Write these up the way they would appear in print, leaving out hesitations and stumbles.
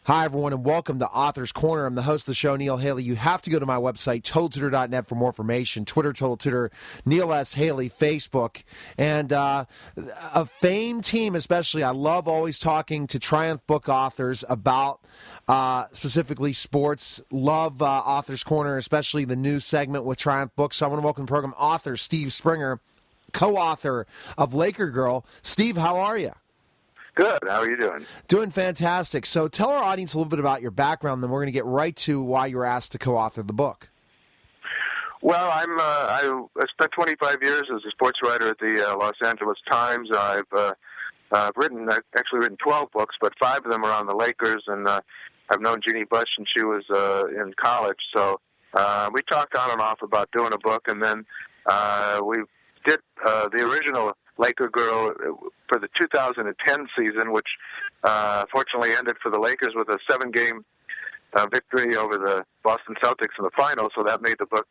Hi, everyone, and welcome to Author's Corner. I'm the host of the show, Neil Haley. You have to go to my website, totaltutor.net, for more information. Twitter, Total Tutor, Neil S. Haley, Facebook. And a famed team, especially. I love always talking to Triumph book authors about specifically sports. Love Author's Corner, especially the new segment with Triumph Books. So I want to welcome to the program author Steve Springer, co-author of Laker Girl. Steve, how are you? Good. How are you doing? Doing fantastic. So tell our audience a little bit about your background, then we're going to get right to why you were asked to co-author the book. Well, I spent 25 years as a sports writer at the Los Angeles Times. I've actually written 12 books, but 5 of them are on the Lakers, and I've known Jeannie Buss since she was in college. So we talked on and off about doing a book, and then we did the original Laker Girl for the 2010 season, which fortunately ended for the Lakers with a 7-game victory over the Boston Celtics in the finals, so that made the book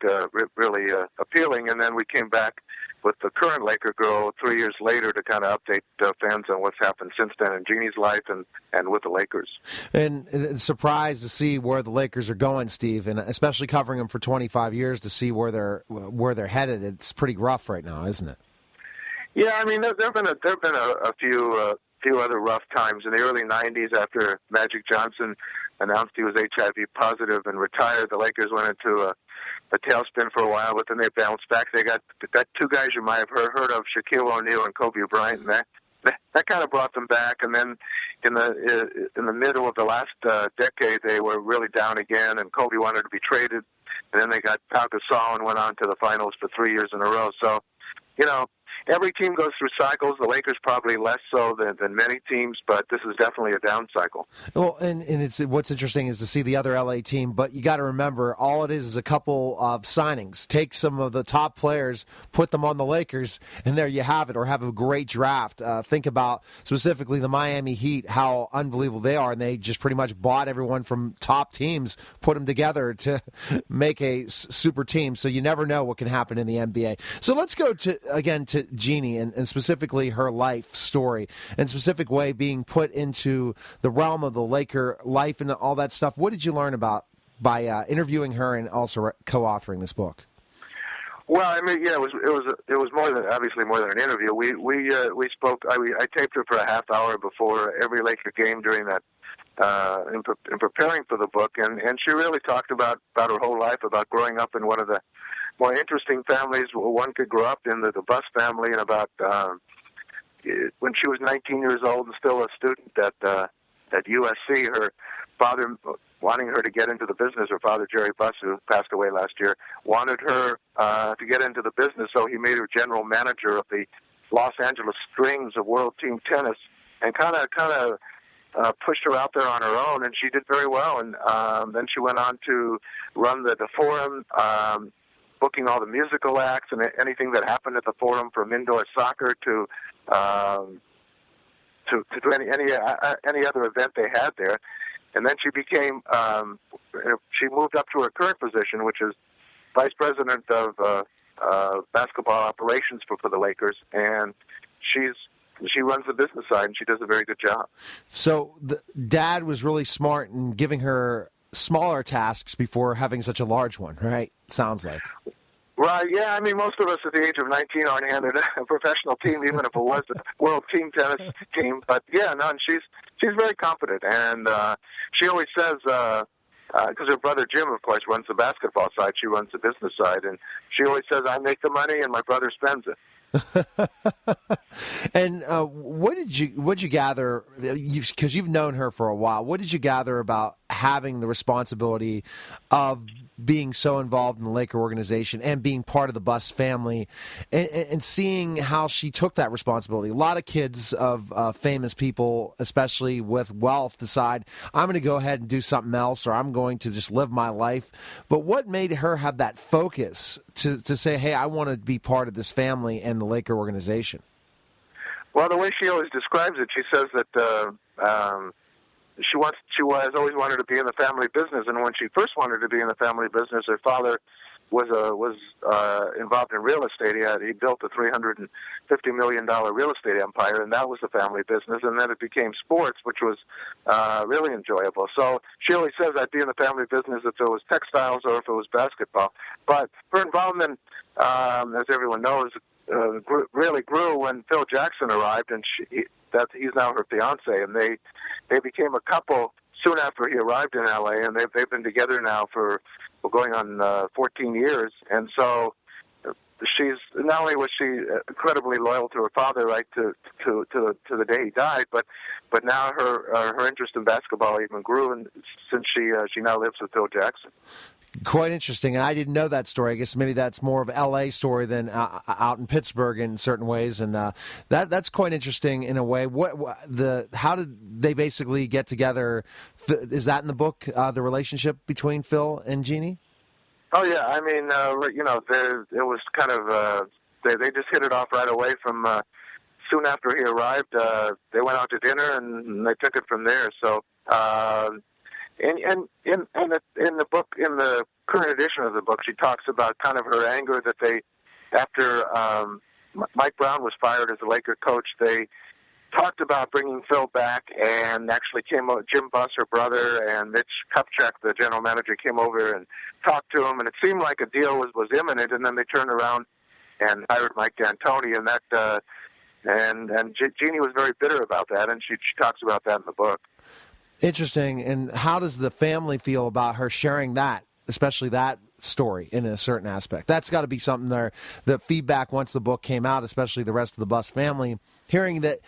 really appealing. And then we came back with the current Laker Girl 3 years later to kind of update fans on what's happened since then in Jeannie's life and with the Lakers. And surprised to see where the Lakers are going, Steve, and especially covering them for 25 years to see where they're headed. It's pretty rough right now, isn't it? Yeah, I mean, there've been a few other rough times in the early '90s after Magic Johnson announced he was HIV positive and retired. The Lakers went into a tailspin for a while, but then they bounced back. They got 2 guys you might have heard of, Shaquille O'Neal and Kobe Bryant, and that kind of brought them back. And then in the middle of the last decade, they were really down again, and Kobe wanted to be traded. And then they got Pau Gasol and went on to the finals for 3 years in a row. So, you know, every team goes through cycles. The Lakers probably less so than many teams, but this is definitely a down cycle. Well, and it's what's interesting is to see the other LA team, but you got to remember, all it is a couple of signings. Take some of the top players, put them on the Lakers, and there you have it, or have a great draft. Think about specifically the Miami Heat, how unbelievable they are, and they just pretty much bought everyone from top teams, put them together to make a super team, so you never know what can happen in the NBA. So let's go to Jeannie and specifically her life story, and specific way being put into the realm of the Laker life and all that stuff. What did you learn about by interviewing her and also co-authoring this book? Well, I mean, yeah, it was more than an interview. We spoke. I taped her for a half hour before every Laker game during that in preparing for the book, and she really talked about her whole life, about growing up in one of the more interesting families one could grow up in, the Buss family, and about when she was 19 years old and still a student at USC, her father wanting her to get into the business. Her father, Jerry Buss, who passed away last year, wanted her to get into the business, so he made her general manager of the Los Angeles Strings of World Team Tennis, and kind of pushed her out there on her own, and she did very well. And then she went on to run the Forum, booking all the musical acts and anything that happened at the Forum, from indoor soccer to any other event they had there. And then she became she moved up to her current position, which is vice president of basketball operations for the Lakers, and she runs the business side, and she does a very good job. So the dad was really smart in giving her smaller tasks before having such a large one, right? Sounds like. Right, yeah. I mean, most of us at the age of 19 aren't handed a professional team, even if it was a world team tennis team. But, yeah, no, and she's very competent. And she always says, because her brother Jim, of course, runs the basketball side, she runs the business side, and she always says, I make the money and my brother spends it. And what did you gather, because you've known her for a while, what did you gather about having the responsibility of being so involved in the Laker organization and being part of the Buss family, and seeing how she took that responsibility? A lot of kids of famous people, especially with wealth, decide, I'm going to go ahead and do something else, or I'm going to just live my life. But what made her have that focus to say, hey, I want to be part of this family and the Laker organization? Well, the way she always describes it, she says that she has always wanted to be in the family business, and when she first wanted to be in the family business, her father was involved in real estate. He built a $350 million real estate empire, and that was the family business. And then it became sports, which was really enjoyable. So she always says I'd be in the family business if it was textiles or if it was basketball. But her involvement, as everyone knows, really grew when Phil Jackson arrived, and he's now her fiance, and they became a couple soon after he arrived in LA, and they've been together now for going on 14 years. And so she's not only was she incredibly loyal to her father right to the day he died, but now her interest in basketball even grew, and since she now lives with Phil Jackson. Quite interesting, and I didn't know that story. I guess maybe that's more of an L.A. story than out in Pittsburgh in certain ways, and that's quite interesting in a way. How did they basically get together? Is that in the book? The relationship between Phil and Jeannie? Oh yeah, I mean, it was kind of they just hit it off right away from soon after he arrived. They went out to dinner and they took it from there. So. And in the book, in the current edition of the book, she talks about kind of her anger that after Mike Brown was fired as the Laker coach, they talked about bringing Phil back, and actually Jim Buss, her brother, and Mitch Kupchak, the general manager, came over and talked to him, and it seemed like a deal was imminent, and then they turned around and hired Mike D'Antoni, and that and Jeannie was very bitter about that, and she talks about that in the book. Interesting. And how does the family feel about her sharing that, especially that story in a certain aspect? That's got to be something there. The feedback once the book came out, especially the rest of the Buss family, hearing that,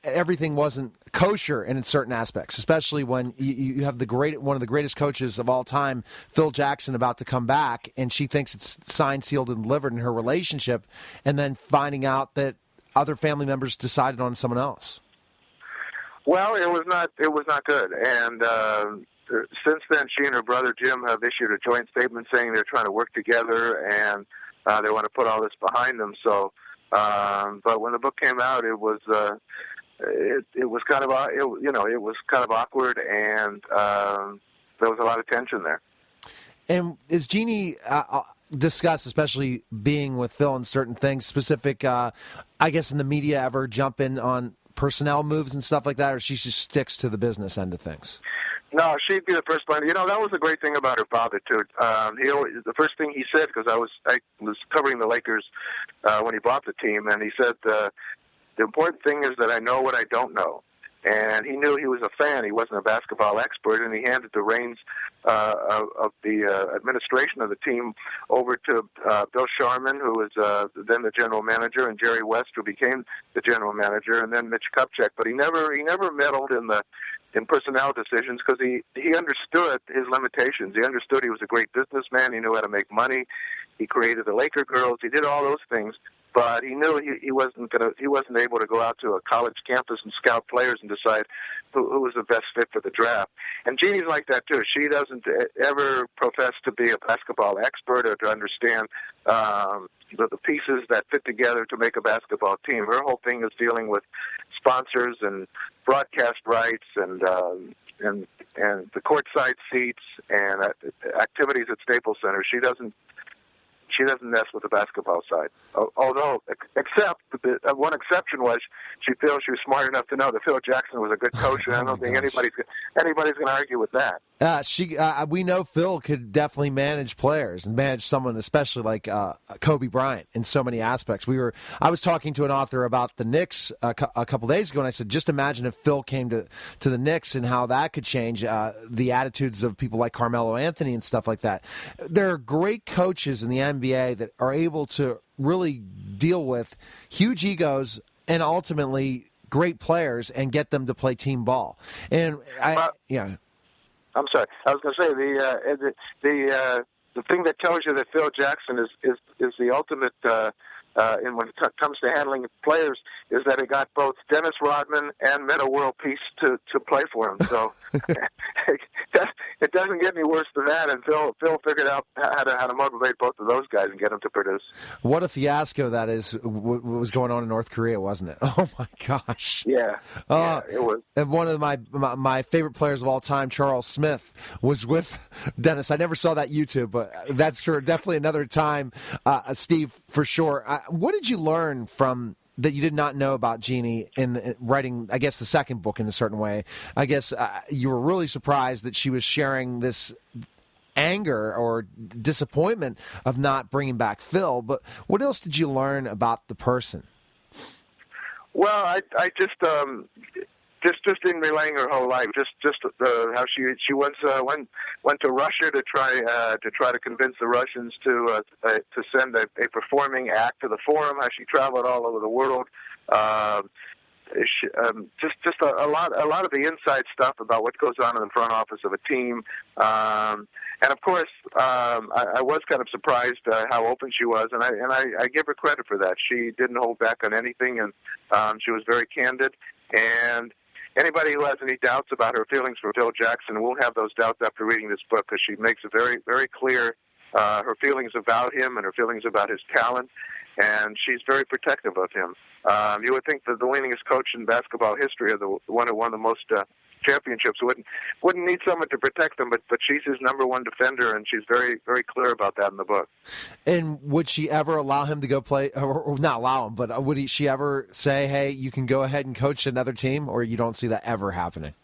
everything wasn't kosher in certain aspects, especially when you have one of the greatest coaches of all time, Phil Jackson, about to come back, and she thinks it's signed, sealed, and delivered in her relationship, and then finding out that other family members decided on someone else. Well, it was not good, and since then, she and her brother Jim have issued a joint statement saying they're trying to work together and they want to put all this behind them. So, but when the book came out, it was kind of it was kind of awkward, and there was a lot of tension there. And is Jeannie discuss, especially being with Phil and certain things, specific, I guess, in the media ever jump in on personnel moves and stuff like that, or she just sticks to the business end of things? No, she'd be the first one. That was a great thing about her father too. The first thing he said, because I was covering the Lakers when he bought the team, and he said the important thing is that I know what I don't know. And he knew he was a fan. He wasn't a basketball expert, and he handed the reins of the administration of the team over to Bill Sharman, who was then the general manager, and Jerry West, who became the general manager, and then Mitch Kupchak. But he never meddled in personnel decisions because he understood his limitations. He understood he was a great businessman. He knew how to make money. He created the Laker girls. He did all those things. But he knew he wasn't able to go out to a college campus and scout players and decide who was the best fit for the draft. And Jeannie's like that too. She doesn't ever profess to be a basketball expert or to understand the pieces that fit together to make a basketball team. Her whole thing is dealing with sponsors and broadcast rights and the courtside seats and activities at Staples Center. She doesn't mess with the basketball side. Although, except one exception was she feels she was smart enough to know that Phil Jackson was a good coach, and I don't think anybody's going to argue with that. We know Phil could definitely manage players and manage someone, especially like Kobe Bryant, in so many aspects. I was talking to an author about the Knicks a couple days ago, and I said, just imagine if Phil came to the Knicks and how that could change the attitudes of people like Carmelo Anthony and stuff like that. There are great coaches in the NBA that are able to really deal with huge egos and ultimately great players and get them to play team ball. And I'm sorry. I was going to say the thing that tells you that Phil Jackson is the ultimate in when it comes to handling players is that he got both Dennis Rodman and Metta World Peace to play for him. So it doesn't get any worse than that. And Phil figured out how to motivate both of those guys and get them to produce. What a fiasco that is! What was going on in North Korea, wasn't it? Oh my gosh! Yeah, it was. And one of my favorite players of all time, Charles Smith, was with Dennis. I never saw that YouTube, but that's sure definitely another time, Steve, for sure. What did you learn from that you did not know about Jeannie in writing, I guess, the second book in a certain way? I guess you were really surprised that she was sharing this anger or disappointment of not bringing back Phil. But what else did you learn about the person? Well, I just in relaying her whole life, just how she once went to Russia to try to convince the Russians to send a performing act to the Forum. How she traveled all over the world. Just a lot of the inside stuff about what goes on in the front office of a team. And of course, I was kind of surprised how open she was, and I give her credit for that. She didn't hold back on anything, and she was very candid. And anybody who has any doubts about her feelings for Phil Jackson will have those doubts after reading this book, because she makes it very, very clear her feelings about him and her feelings about his talent, and she's very protective of him. You would think that the winningest coach in basketball history, or the one who won the most championships, wouldn't need someone to protect them, but she's his number one defender, and she's very, very clear about that in the book. And would she ever allow him to go play, or not allow him, but would she ever say, hey, you can go ahead and coach another team, or you don't see that ever happening?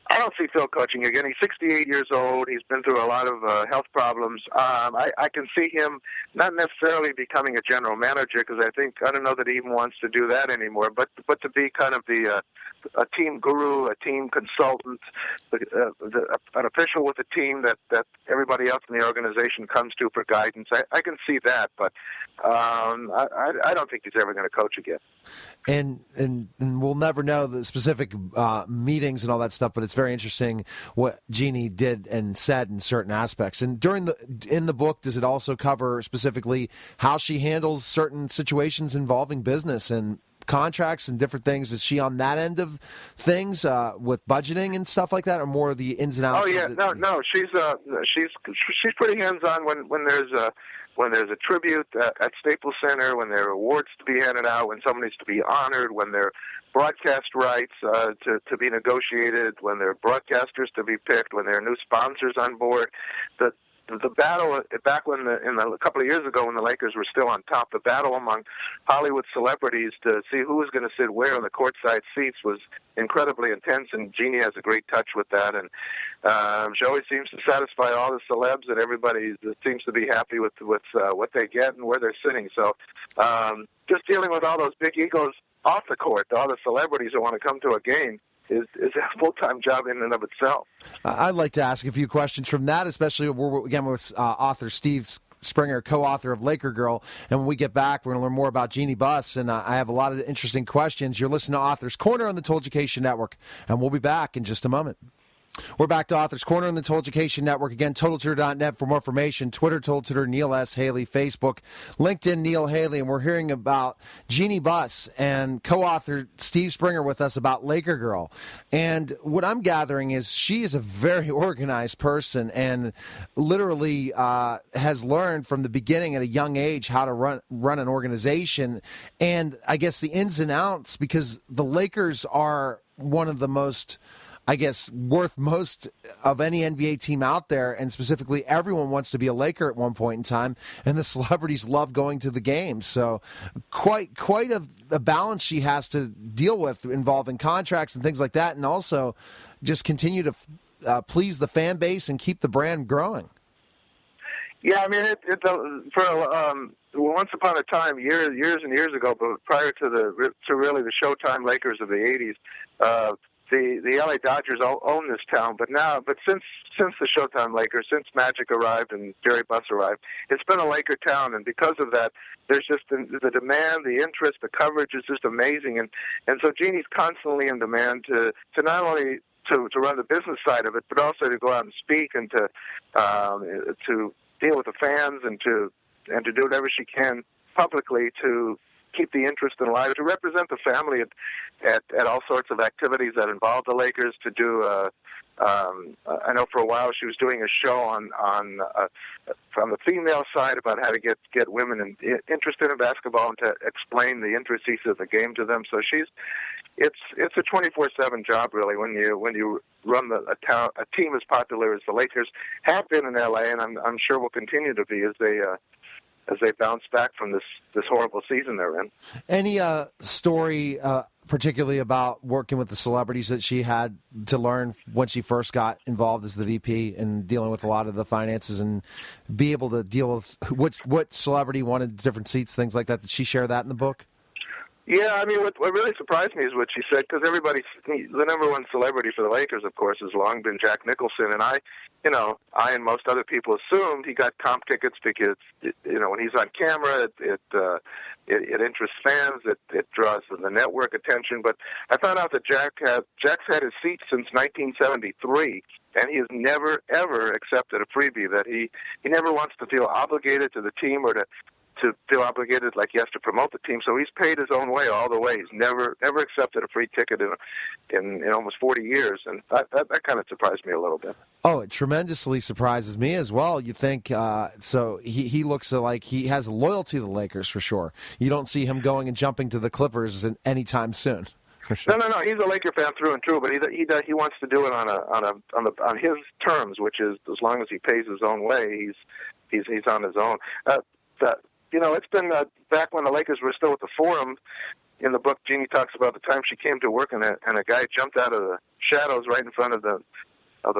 I don't see Phil coaching again. He's 68 years old. He's been through a lot of health problems. I can see him not necessarily becoming a general manager, because I don't know that he even wants to do that anymore, but to be kind of a team guru, a team consultant, an official with a team that everybody else in the organization comes to for guidance. I can see that, but I don't think he's ever going to coach again. And we'll never know the specific meetings and all that stuff, but it's very interesting what Jeannie did and said in certain aspects. And in the book, does it also cover specifically how she handles certain situations involving business and contracts and different things? Is she on that end of things with budgeting and stuff like that, or more of the ins and outs? Oh yeah, no, she's pretty hands-on when there's a tribute at Staples Center, when there are awards to be handed out, when someone needs to be honored, when there are broadcast rights to be negotiated, when there are broadcasters to be picked, when there are new sponsors on board. The battle back a couple of years ago, when the Lakers were still on top, the battle among Hollywood celebrities to see who was going to sit where in the courtside seats was incredibly intense, and Jeannie has a great touch with that. And she always seems to satisfy all the celebs, and everybody seems to be happy with what they get and where they're sitting. So just dealing with all those big egos off the court, all the celebrities that want to come to a game, is a full-time job in and of itself. I'd like to ask a few questions from that, especially again with author Steve Springer, co-author of Laker Girl. And when we get back, we're going to learn more about Jeannie Buss, and I have a lot of interesting questions. You're listening to Author's Corner on the Total Education Network, and we'll be back in just a moment. We're back to Author's Corner on the Total Education Network. Again, TotalTutor.net for more information. Twitter, Total Tutor, Neil S. Haley. Facebook, LinkedIn, Neil Haley. And we're hearing about Jeannie Buss and co-author Steve Springer with us about Laker Girl. And what I'm gathering is she is a very organized person and literally has learned from the beginning at a young age how to run an organization. And I guess the ins and outs, because the Lakers are one of the most, I guess, worth most of any NBA team out there, and specifically everyone wants to be a Laker at one point in time, and the celebrities love going to the games. So quite a balance she has to deal with involving contracts and things like that, and also just continue to please the fan base and keep the brand growing. Yeah, I mean, once upon a time, years and years ago, but prior to really the Showtime Lakers of the 80s, the LA Dodgers own this town, but since the Showtime Lakers, since Magic arrived and Jerry Buss arrived, it's been a Laker town, and because of that, there's just the demand, the interest, the coverage is just amazing, and so Jeannie's constantly in demand to not only to run the business side of it, but also to go out and speak and to deal with the fans and to do whatever she can publicly to keep the interest alive, to represent the family at all sorts of activities that involve the Lakers, to do. I know for a while she was doing a show on from the female side about how to get women interested in basketball and to explain the intricacies of the game to them. So it's a 24/7 job, really, when you run a team as popular as the Lakers have been in LA, and I'm sure will continue to be as they bounce back from this horrible season they're in. Any story, particularly about working with the celebrities that she had to learn when she first got involved as the VP and dealing with a lot of the finances and be able to deal with what celebrity wanted different seats, things like that? Did she share that in the book? Yeah, I mean, what really surprised me is what she said, because the number one celebrity for the Lakers, of course, has long been Jack Nicholson, and I and most other people assumed he got comp tickets because, when he's on camera, it interests fans, it draws the network attention. But I found out that Jack's had his seat since 1973, and he has never ever accepted a freebie. That he never wants to feel obligated to the team or to feel obligated like he has to promote the team. So he's paid his own way all the way. He's never accepted a free ticket in almost 40 years, and that kind of surprised me a little bit. Oh, it tremendously surprises me as well. You think, so he looks like he has loyalty to the Lakers for sure. You don't see him going and jumping to the Clippers anytime soon. For sure. No. He's a Laker fan through and through, but he wants to do it on his terms, which is as long as he pays his own way, he's on his own. It's been back when the Lakers were still at the Forum. In the book, Jeannie talks about the time she came to work and a guy jumped out of the shadows right in front of the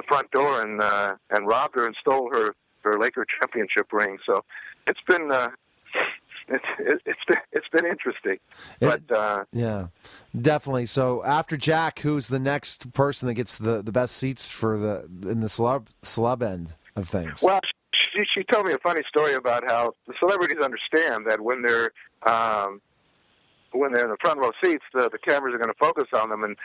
front door and robbed her and stole her Laker championship ring. So it's been it's been interesting. Yeah, definitely. So after Jack, who's the next person that gets the best seats in the celeb end of things? Well, she told me a funny story about how the celebrities understand that when they're in the front row seats, the cameras are going to focus on them, and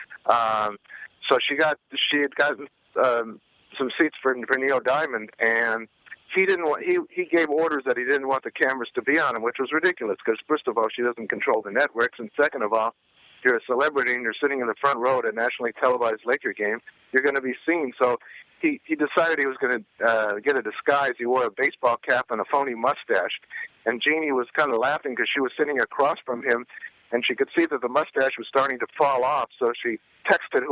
so she had gotten some seats for Neil Diamond, and he gave orders that he didn't want the cameras to be on him, which was ridiculous because first of all, she doesn't control the networks, and second of all, you're a celebrity and you're sitting in the front row at a nationally televised Laker game, you're going to be seen. So he decided he was going to get a disguise. He wore a baseball cap and a phony mustache. And Jeannie was kind of laughing because she was sitting across from him, and she could see that the mustache was starting to fall off. So she texted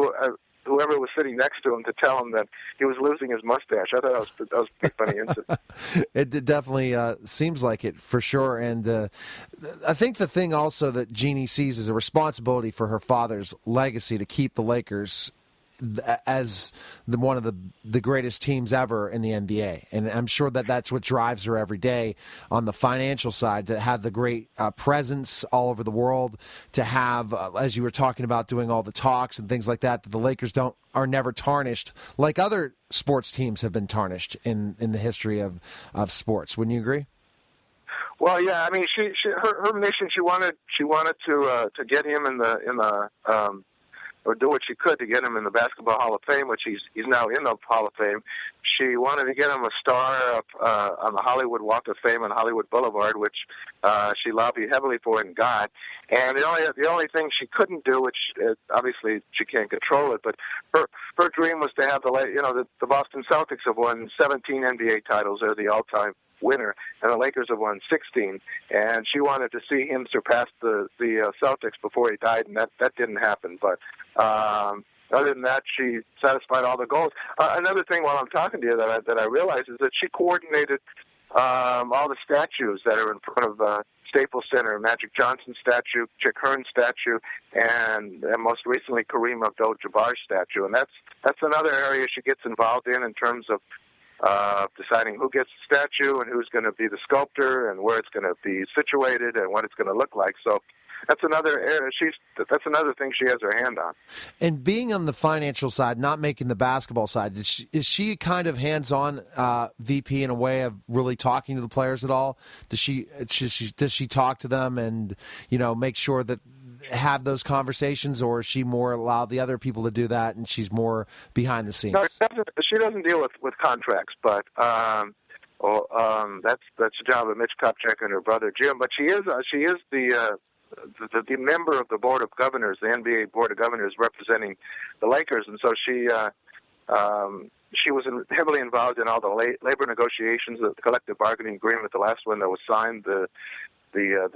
whoever was sitting next to him to tell him that he was losing his mustache. I thought that was a funny incident. It definitely seems like it, for sure. And I think the thing also that Jeannie sees is a responsibility for her father's legacy to keep the Lakers as one of the greatest teams ever in the NBA. And I'm sure that that's what drives her every day on the financial side, to have the great presence all over the world, to have, as you were talking about, doing all the talks and things like that the Lakers are never tarnished like other sports teams have been tarnished in the history of sports. Wouldn't you agree? Well, yeah. I mean, her mission. She wanted to get him in the or do what she could to get him in the Basketball Hall of Fame, which he's now in the Hall of Fame. She wanted to get him a star on the Hollywood Walk of Fame on Hollywood Boulevard, which she lobbied heavily for and got. And the only thing she couldn't do, which obviously she can't control it, but her dream was to have the Boston Celtics have won 17 NBA titles. They're the all-time winner, and the Lakers have won 16, and she wanted to see him surpass the Celtics before he died, and that didn't happen. But other than that, she satisfied all the goals. Another thing while I'm talking to you that I realized is that she coordinated all the statues that are in front of Staples Center, Magic Johnson statue, Chick Hearn statue, and most recently Kareem Abdul-Jabbar statue, and that's another area she gets involved in terms of deciding who gets the statue and who's going to be the sculptor and where it's going to be situated and what it's going to look like. So that's another area. That's another thing she has her hand on. And being on the financial side, not making the basketball side, is she kind of hands-on VP in a way of really talking to the players at all? Does she talk to them and make sure that have those conversations, or is she more allow the other people to do that and she's more behind the scenes? No, she doesn't deal with contracts, but that's the job of Mitch Kupchak and her brother Jim. But she is the the member of the Board of Governors, the NBA Board of Governors, representing the Lakers, and so she was heavily involved in all the labor negotiations, the collective bargaining agreement, the last one that was signed, the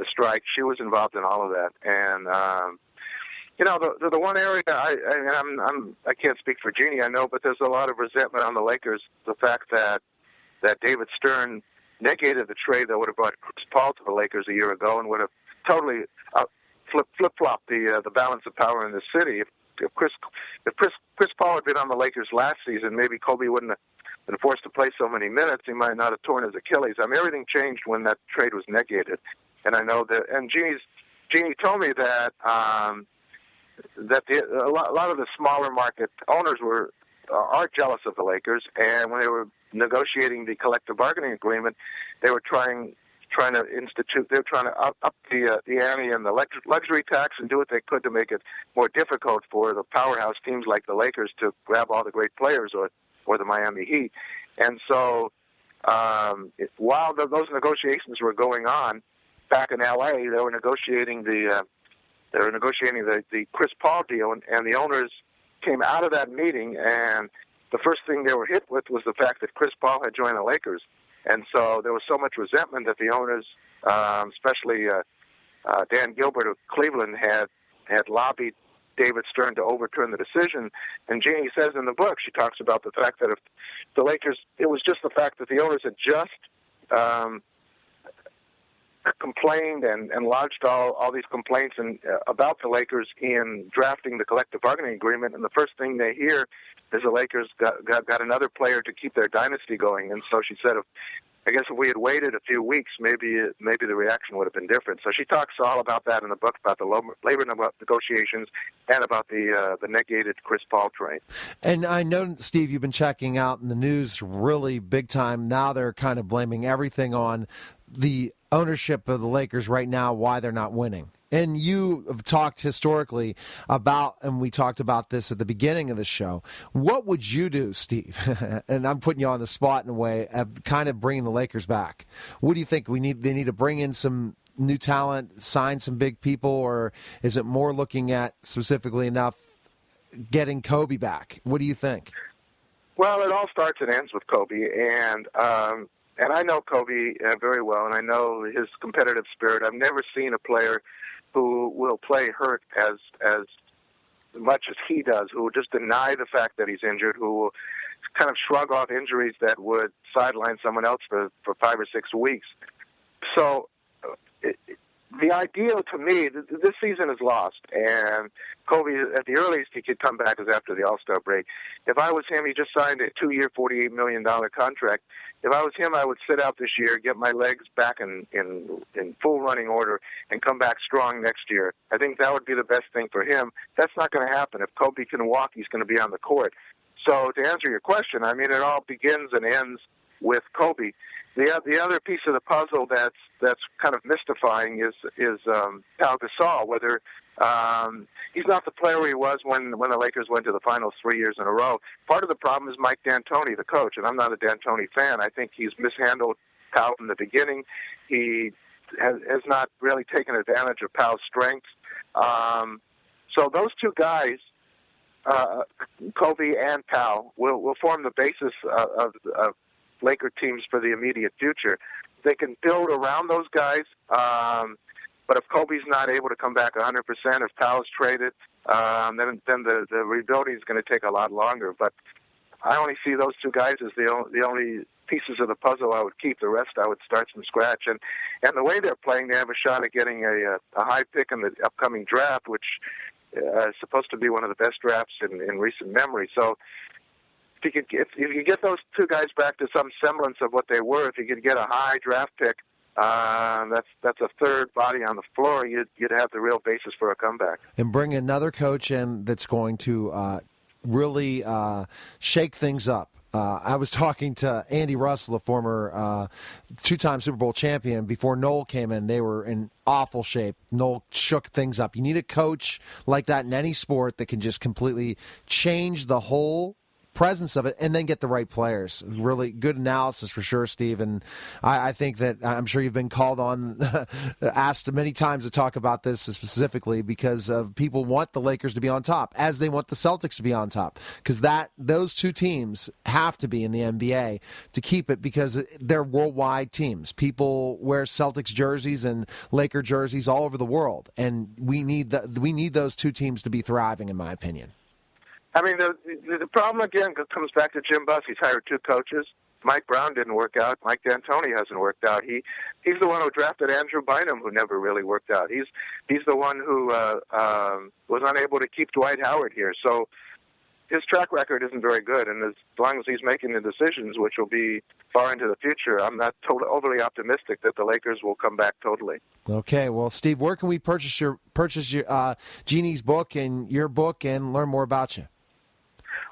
strike. She was involved in all of that, and the one area I can't speak for Jeannie, I know, but there's a lot of resentment on the Lakers. The fact that David Stern negated the trade that would have brought Chris Paul to the Lakers a year ago and would have totally flip-flopped the balance of power in the city. If Chris Paul had been on the Lakers last season, maybe Kobe wouldn't have been forced to play so many minutes. He might not have torn his Achilles. I mean, everything changed when that trade was negated. And I know that. And Jeannie told me that a lot of the smaller market owners are jealous of the Lakers, and when they were negotiating the collective bargaining agreement, they were trying to up the ante and the luxury tax and do what they could to make it more difficult for the powerhouse teams like the Lakers to grab all the great players or the Miami Heat. And so while those negotiations were going on back in L.A., they were negotiating the Chris Paul deal, and the owners came out of that meeting, and the first thing they were hit with was the fact that Chris Paul had joined the Lakers. And so there was so much resentment that the owners, especially Dan Gilbert of Cleveland, had lobbied David Stern to overturn the decision. And Jeannie says in the book, she talks about the fact that if the Lakers, it was just the fact that the owners had just complained and lodged all these complaints about the Lakers in drafting the collective bargaining agreement, and the first thing they hear is the Lakers got another player to keep their dynasty going. And so she said, I guess if we had waited a few weeks, maybe the reaction would have been different. So she talks all about that in the book, about the labor negotiations and about the negated Chris Paul trade. And I know, Steve, you've been checking out in the news really big time. Now they're kind of blaming everything on the ownership of the Lakers right now, why they're not winning. And you have talked historically about, and we talked about this at the beginning of the show, what would you do, Steve? And I'm putting you on the spot in a way of kind of bringing the Lakers back. What do you think? They need to bring in some new talent, sign some big people, or is it more looking at specifically enough getting Kobe back? What do you think? Well, it all starts and ends with Kobe, and I know Kobe very well, and I know his competitive spirit. I've never seen a player who will play hurt as much as he does, who will just deny the fact that he's injured, who will kind of shrug off injuries that would sideline someone else for 5 or 6 weeks. So the ideal to me, this season is lost, and Kobe, at the earliest he could come back is after the All-Star break. If I was him, he just signed a 2-year, $48 million contract. If I was him, I would sit out this year, get my legs back in full running order, and come back strong next year. I think that would be the best thing for him. That's not going to happen. If Kobe can walk, he's going to be on the court. So to answer your question, I mean, it all begins and ends with Kobe. The other piece of the puzzle that's kind of mystifying is Pau Gasol. Whether he's not the player he was when the Lakers went to the finals 3 years in a row. Part of the problem is Mike D'Antoni, the coach, and I'm not a D'Antoni fan. I think he's mishandled Pau from the beginning. He has not really taken advantage of Pau's strengths. So those two guys, Kobe and Pau, will form the basis of Laker teams for the immediate future. They can build around those guys, but if Kobe's not able to come back 100%, if Powell's traded, then the rebuilding is going to take a lot longer. But I only see those two guys as the only pieces of the puzzle I would keep. The rest I would start from scratch. And the way they're playing, they have a shot at getting a high pick in the upcoming draft, which is supposed to be one of the best drafts in recent memory. So if you get those two guys back to some semblance of what they were, if you could get a high draft pick, that's a third body on the floor, you'd have the real basis for a comeback. And bring another coach in that's going to really shake things up. I was talking to Andy Russell, a former two-time Super Bowl champion. Before Noel came in, they were in awful shape. Noel shook things up. You need a coach like that in any sport that can just completely change the whole presence of it, and then get the right players. Really good analysis for sure, Steve. And I think that I'm sure you've been called on, asked many times to talk about this specifically because of people want the Lakers to be on top as they want the Celtics to be on top, because those two teams have to be in the NBA to keep it, because they're worldwide teams. People wear Celtics jerseys and Laker jerseys all over the world, and we need those two teams to be thriving, in my opinion. I mean, the problem again comes back to Jim Buss. He's hired two coaches. Mike Brown didn't work out. Mike D'Antoni hasn't worked out. He's the one who drafted Andrew Bynum, who never really worked out. He's the one who was unable to keep Dwight Howard here. So his track record isn't very good, and as long as he's making the decisions, which will be far into the future, I'm not overly optimistic that the Lakers will come back totally. Okay, well, Steve, where can we purchase your Jeannie's book and your book and learn more about you?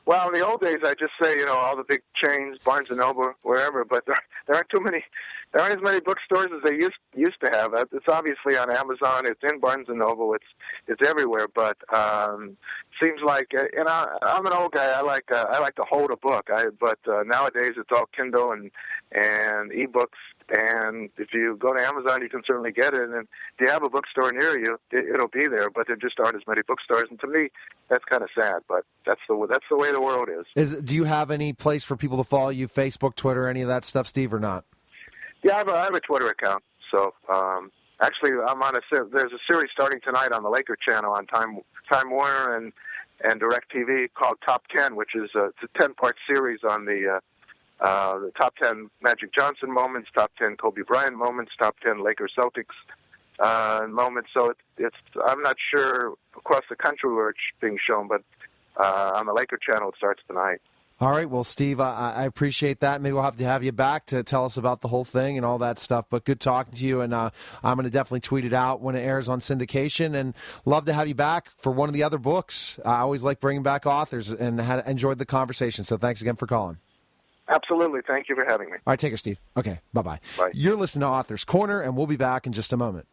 Well, in the old days, I just say, all the big chains, Barnes & Noble, wherever, but there aren't as many bookstores as they used to have. It's obviously on Amazon, it's in Barnes & Noble, it's everywhere, but seems like, I'm an old guy, I like to hold a book, but nowadays it's all Kindle and ebooks, and if you go to Amazon, you can certainly get it, and if you have a bookstore near you, it'll be there, but there just aren't as many bookstores, and to me, that's kind of sad, but that's the way the world is. Do you have any place for people to follow you, Facebook, Twitter, any of that stuff, Steve, or not? Yeah, I have a Twitter account, so actually I'm on there's a series starting tonight on the Laker channel on Time Warner and DirecTV called Top 10, which is it's a 10-part series on the top 10 Magic Johnson moments, top 10 Kobe Bryant moments, top 10 Lakers Celtics moments. So it's I'm not sure across the country where it's being shown, but on the Laker channel it starts tonight. All right. Well, Steve, I appreciate that. Maybe we'll have to have you back to tell us about the whole thing and all that stuff. But good talking to you, and I'm going to definitely tweet it out when it airs on syndication. And love to have you back for one of the other books. I always like bringing back authors, and enjoyed the conversation. So thanks again for calling. Absolutely. Thank you for having me. All right. Take care, Steve. Okay. Bye-bye. Bye. You're listening to Author's Corner, and we'll be back in just a moment.